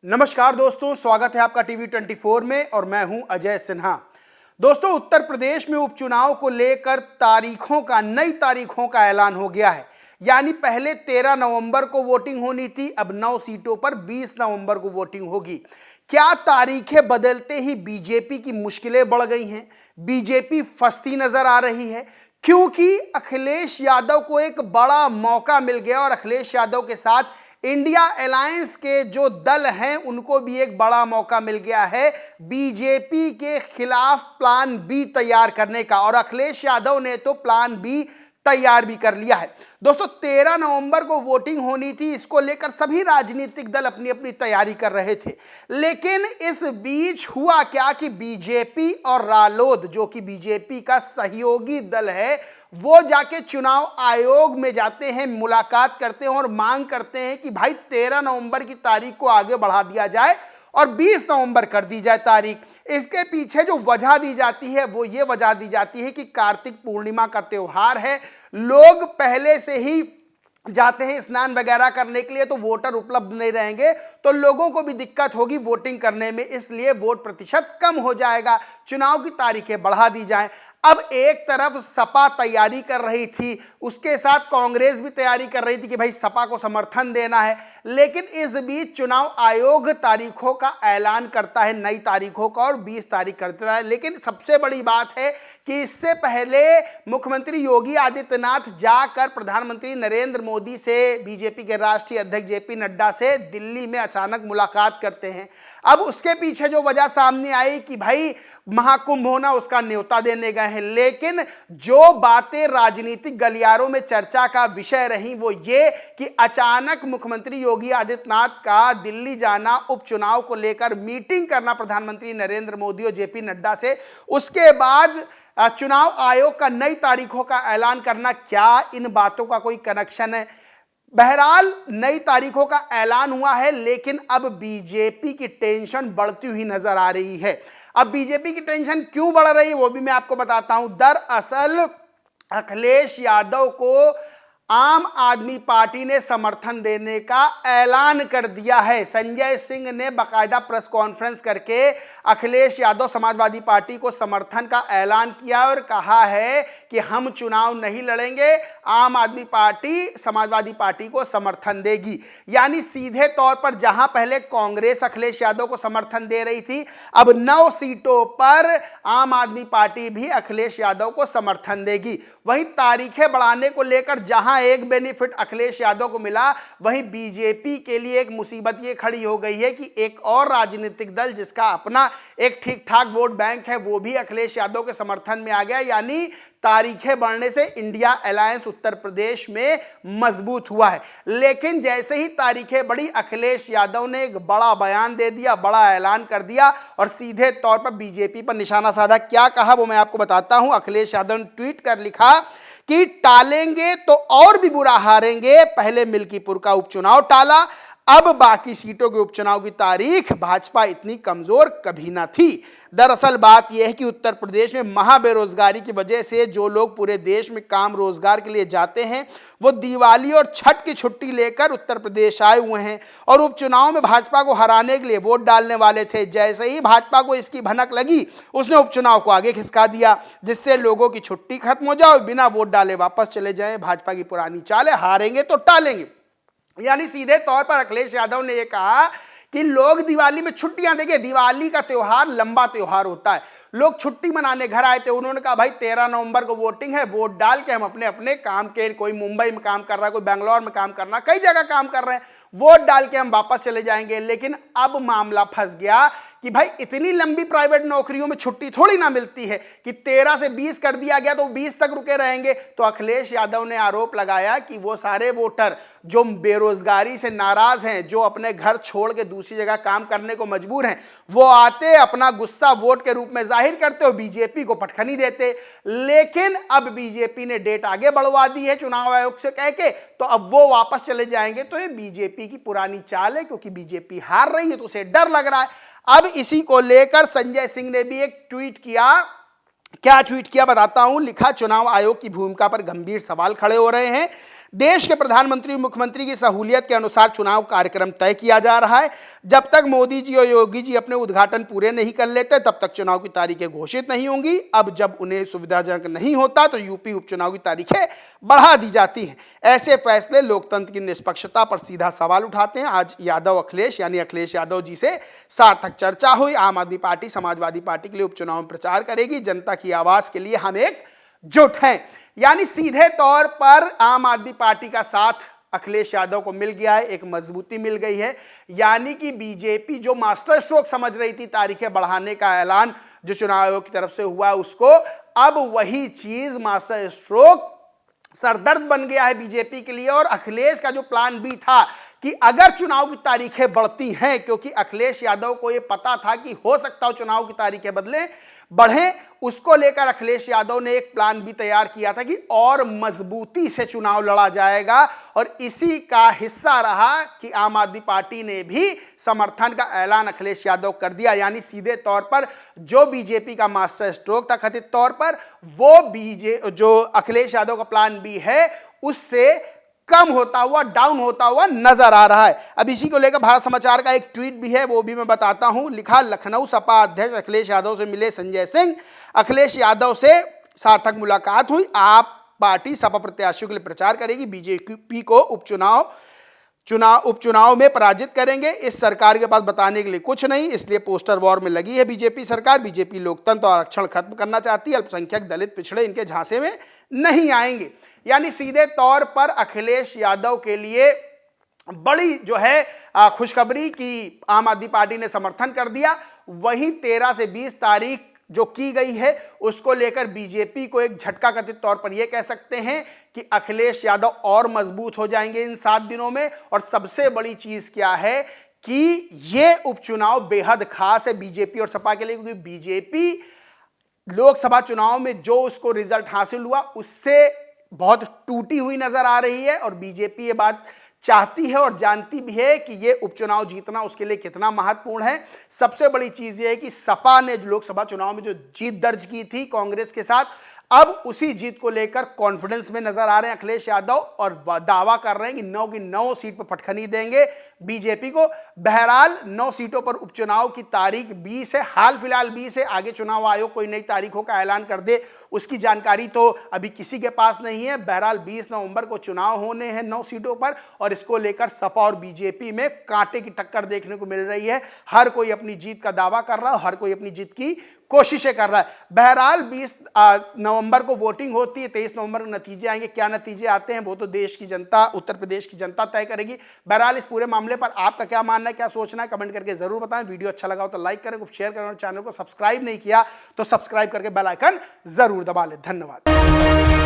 नमस्कार दोस्तों, स्वागत है आपका टीवी 24 में और मैं हूं अजय सिन्हा। दोस्तों, उत्तर प्रदेश में उपचुनाव को लेकर नई तारीखों का ऐलान हो गया है। यानी पहले 13 नवंबर को वोटिंग होनी थी, अब 9 सीटों पर 20 नवंबर को वोटिंग होगी। क्या तारीखें बदलते ही बीजेपी की मुश्किलें बढ़ गई हैं? बीजेपी फंसती नजर आ रही है क्योंकि अखिलेश यादव को एक बड़ा मौका मिल गया और अखिलेश यादव के साथ इंडिया अलायंस के जो दल हैं उनको भी एक बड़ा मौका मिल गया है बीजेपी के खिलाफ प्लान बी तैयार करने का, और अखिलेश यादव ने तो प्लान बी तैयार भी कर लिया है। दोस्तों, 13 नवंबर को वोटिंग होनी थी, इसको लेकर सभी राजनीतिक दल अपनी अपनी तैयारी कर रहे थे। लेकिन इस बीच हुआ क्या कि बीजेपी और रालोद, जो कि बीजेपी का सहयोगी दल है, वो जाके चुनाव आयोग में जाते हैं, मुलाकात करते हैं और मांग करते हैं कि भाई 13 नवंबर की तारीख को आगे बढ़ा दिया जाए और 20 नवंबर कर दी जाए तारीख। इसके पीछे जो वजह दी जाती है वो ये वजह दी जाती है कि कार्तिक पूर्णिमा का त्योहार है, लोग पहले से ही जाते हैं स्नान वगैरह करने के लिए, तो वोटर उपलब्ध नहीं रहेंगे तो लोगों को भी दिक्कत होगी वोटिंग करने में, इसलिए वोट प्रतिशत कम हो जाएगा, चुनाव की तारीखें बढ़ा दी जाएं। अब एक तरफ सपा तैयारी कर रही थी, उसके साथ कांग्रेस भी तैयारी कर रही थी कि भाई सपा को समर्थन देना है, लेकिन इस बीच चुनाव आयोग तारीखों का ऐलान करता है, नई तारीखों का, और 20 तारीख कर देता है। लेकिन सबसे बड़ी बात है कि इससे पहले मुख्यमंत्री योगी आदित्यनाथ जाकर प्रधानमंत्री नरेंद्र मोदी से, बीजेपी के राष्ट्रीय अध्यक्ष जेपी नड्डा से दिल्ली में अचानक मुलाकात करते हैं। अब उसके पीछे जो वजह सामने आई कि भाई महाकुंभ होना, उसका न्योता देने गए हैं, लेकिन जो बातें राजनीतिक गलियारों में चर्चा का विषय रही वो ये कि अचानक मुख्यमंत्री योगी आदित्यनाथ का दिल्ली जाना, उपचुनाव को लेकर मीटिंग करना प्रधानमंत्री नरेंद्र मोदी और जेपी नड्डा से, उसके बाद चुनाव आयोग का नई तारीखों का ऐलान करना, क्या इन बातों का कोई कनेक्शन है? बहरहाल नई तारीखों का ऐलान हुआ है, लेकिन अब बीजेपी की टेंशन बढ़ती हुई नजर आ रही है। अब बीजेपी की टेंशन क्यों बढ़ रही है वो भी मैं आपको बताता हूं। दरअसल अखिलेश यादव को आम आदमी पार्टी ने समर्थन देने का ऐलान कर दिया है। संजय सिंह ने बाकायदा प्रेस कॉन्फ्रेंस करके अखिलेश यादव समाजवादी पार्टी को समर्थन का ऐलान किया और कहा है कि हम चुनाव नहीं लड़ेंगे, आम आदमी पार्टी समाजवादी पार्टी को समर्थन देगी। यानी सीधे तौर पर जहां पहले कांग्रेस अखिलेश यादव को समर्थन दे रही थी, अब 9 सीटों पर आम आदमी पार्टी भी अखिलेश यादव को समर्थन देगी। वहीं तारीखें बढ़ाने को लेकर जहां एक बेनिफिट अखिलेश यादव को मिला, वहीं बीजेपी के लिए एक मुसीबत ये खड़ी हो गई है कि एक और राजनीतिक दल जिसका अपना एक ठीक ठाक वोट बैंक है, वो भी अखिलेश यादव के समर्थन में आ गया। यानी तारीखें बढ़ने से इंडिया अलायंस उत्तर प्रदेश में मजबूत हुआ है। लेकिन जैसे ही तारीखें बढ़ी, अखिलेश यादव ने एक बड़ा बयान दे दिया, बड़ा ऐलान कर दिया और सीधे तौर पर बीजेपी पर निशाना साधा। क्या कहा वो मैं आपको बताता हूं। अखिलेश यादव ने ट्वीट कर लिखा कि टालेंगे तो और भी बुरा हारेंगे, पहले मिल्कीपुर का उपचुनाव टाला, अब बाकी सीटों के उपचुनाव की तारीख, भाजपा इतनी कमजोर कभी ना थी। दरअसल बात यह है कि उत्तर प्रदेश में महाबेरोजगारी की वजह से जो लोग पूरे देश में काम रोजगार के लिए जाते हैं वो दिवाली और छठ की छुट्टी लेकर उत्तर प्रदेश आए हुए हैं और उपचुनाव में भाजपा को हराने के लिए वोट डालने वाले थे। जैसे ही भाजपा को इसकी भनक लगी, उसने उपचुनाव को आगे खिसका दिया, जिससे लोगों की छुट्टी खत्म हो जाए, बिना वोट डाले वापस चले जाए। भाजपा की पुरानी चाल है, हारेंगे तो टालेंगे। यानी सीधे तौर पर अखिलेश यादव ने यह कहा कि लोग दिवाली में छुट्टियां देंगे, दिवाली का त्योहार लंबा त्योहार होता है, लोग छुट्टी मनाने घर आए थे, उन्होंने कहा भाई 13 नवंबर को वोटिंग है, वोट डाल के हम अपने अपने काम के, कोई मुंबई में काम कर रहा है, कोई बेंगलोर में काम कर रहा है, कई जगह काम कर रहे हैं, वोट डाल के हम वापस चले जाएंगे। लेकिन अब मामला फंस गया कि भाई इतनी लंबी प्राइवेट नौकरियों में छुट्टी थोड़ी ना मिलती है कि 13 से 20 कर दिया गया तो 20 तक रुके रहेंगे। तो अखिलेश यादव ने आरोप लगाया कि वो सारे वोटर जो बेरोजगारी से नाराज हैं, जो अपने घर छोड़ के दूसरी जगह काम करने को मजबूर हैं, वो आते अपना गुस्सा वोट के रूप में जाहिर करते हो, बीजेपी को पटखनी देते। लेकिन अब बीजेपी ने डेट आगे बढ़वा दी है चुनाव आयोग से कह के, तो अब वो वापस चले जाएंगे। तो ये बीजेपी की पुरानी चाल है, क्योंकि बीजेपी हार रही है तो उसे डर लग रहा है। अब इसी को लेकर संजय सिंह ने भी एक ट्वीट किया। क्या ट्वीट किया बताता हूं। लिखा, चुनाव आयोग की भूमिका पर गंभीर सवाल खड़े हो रहे हैं। देश के प्रधानमंत्री और मुख्यमंत्री की सहूलियत के अनुसार चुनाव कार्यक्रम तय किया जा रहा है। जब तक मोदी जी और योगी जी अपने उद्घाटन पूरे नहीं कर लेते तब तक चुनाव की तारीखें घोषित नहीं होंगी। अब जब उन्हें सुविधाजनक नहीं होता तो यूपी उपचुनाव की तारीखें बढ़ा दी जाती हैं। ऐसे फैसले लोकतंत्र की निष्पक्षता पर सीधा सवाल उठाते हैं। आज यादव अखिलेश यानी अखिलेश यादव जी से सार्थक चर्चा हुई। आम आदमी पार्टी समाजवादी पार्टी के लिए उपचुनाव में प्रचार करेगी। जनता की आवाज के लिए हम एकजुट हैं। यानी सीधे तौर पर आम आदमी पार्टी का साथ अखिलेश यादव को मिल गया है, एक मजबूती मिल गई है। यानी कि बीजेपी जो मास्टर स्ट्रोक समझ रही थी तारीखें बढ़ाने का ऐलान जो चुनाव आयोग की तरफ से हुआ, उसको अब वही चीज मास्टर स्ट्रोक सरदर्द बन गया है बीजेपी के लिए। और अखिलेश का जो प्लान बी था कि अगर चुनाव की तारीखें बढ़ती हैं, क्योंकि अखिलेश यादव को यह पता था कि हो सकता हो चुनाव की तारीखें बढ़े, उसको लेकर अखिलेश यादव ने एक प्लान भी तैयार किया था कि और मजबूती से चुनाव लड़ा जाएगा। और इसी का हिस्सा रहा कि आम आदमी पार्टी ने भी समर्थन का ऐलान अखिलेश यादव कर दिया। यानी सीधे तौर पर जो बीजेपी का मास्टर स्ट्रोक था कथित तौर पर, वो जो अखिलेश यादव का प्लान बी है उससे कम होता हुआ, डाउन होता हुआ नजर आ रहा है। अब इसी को लेकर भारत समाचार का एक ट्वीट भी है, वो भी मैं बताता हूं। लिखा, लखनऊ सपा अध्यक्ष अखिलेश यादव से मिले संजय सिंह। अखिलेश यादव से सार्थक मुलाकात हुई। आप पार्टी सपा प्रत्याशियों के लिए प्रचार करेगी। बीजेपी को उपचुनाव में पराजित करेंगे। इस सरकार के पास बताने के लिए कुछ नहीं, इसलिए पोस्टर वॉर में लगी है बीजेपी सरकार। बीजेपी लोकतंत्र और आरक्षण खत्म करना चाहती है। अल्पसंख्यक, दलित, पिछड़े इनके झांसे में नहीं आएंगे। यानी सीधे तौर पर अखिलेश यादव के लिए बड़ी जो है खुशखबरी कि आम आदमी पार्टी ने समर्थन कर दिया। वहीं 13 से 20 तारीख जो की गई है उसको लेकर बीजेपी को एक झटका कथित तौर पर यह कह सकते हैं कि अखिलेश यादव और मजबूत हो जाएंगे इन 7 दिनों में। और सबसे बड़ी चीज क्या है कि यह उपचुनाव बेहद खास है बीजेपी और सपा के लिए, क्योंकि बीजेपी लोकसभा चुनाव में जो उसको रिजल्ट हासिल हुआ उससे बहुत टूटी हुई नजर आ रही है। और बीजेपी ये बात चाहती है और जानती भी है कि ये उपचुनाव जीतना उसके लिए कितना महत्वपूर्ण है। सबसे बड़ी चीज ये है कि सपा ने लोकसभा चुनाव में जो जीत दर्ज की थी कांग्रेस के साथ, अब उसी जीत को लेकर कॉन्फिडेंस में नजर आ रहे हैं अखिलेश यादव और दावा कर रहे हैं कि 9 की 9 सीट पर फटखनी देंगे बीजेपी को। बहरहाल 9 सीटों पर उपचुनाव की तारीख 20 है, हाल फिलहाल 20 है। आगे चुनाव आयोग कोई नई तारीखों का ऐलान कर दे उसकी जानकारी तो अभी किसी के पास नहीं है। बहरहाल 20 नवंबर को चुनाव होने हैं 9 सीटों पर और इसको लेकर सपा और बीजेपी में कांटे की टक्कर देखने को मिल रही है। हर कोई अपनी जीत का दावा कर रहा है, हर कोई अपनी जीत की कोशिशें कर रहा है। बहरहाल 20 नवंबर को वोटिंग होती है, 23 नवंबर को नतीजे आएंगे। क्या नतीजे आते हैं वो तो देश की जनता, उत्तर प्रदेश की जनता तय करेगी। बहरहाल इस पूरे मामले पर आपका क्या मानना है, क्या सोचना है, कमेंट करके जरूर बताएं। वीडियो अच्छा लगा हो तो लाइक करें, शेयर करें और चैनल को सब्सक्राइब नहीं किया तो सब्सक्राइब करके बेल आइकन जरूर दबा लें। धन्यवाद।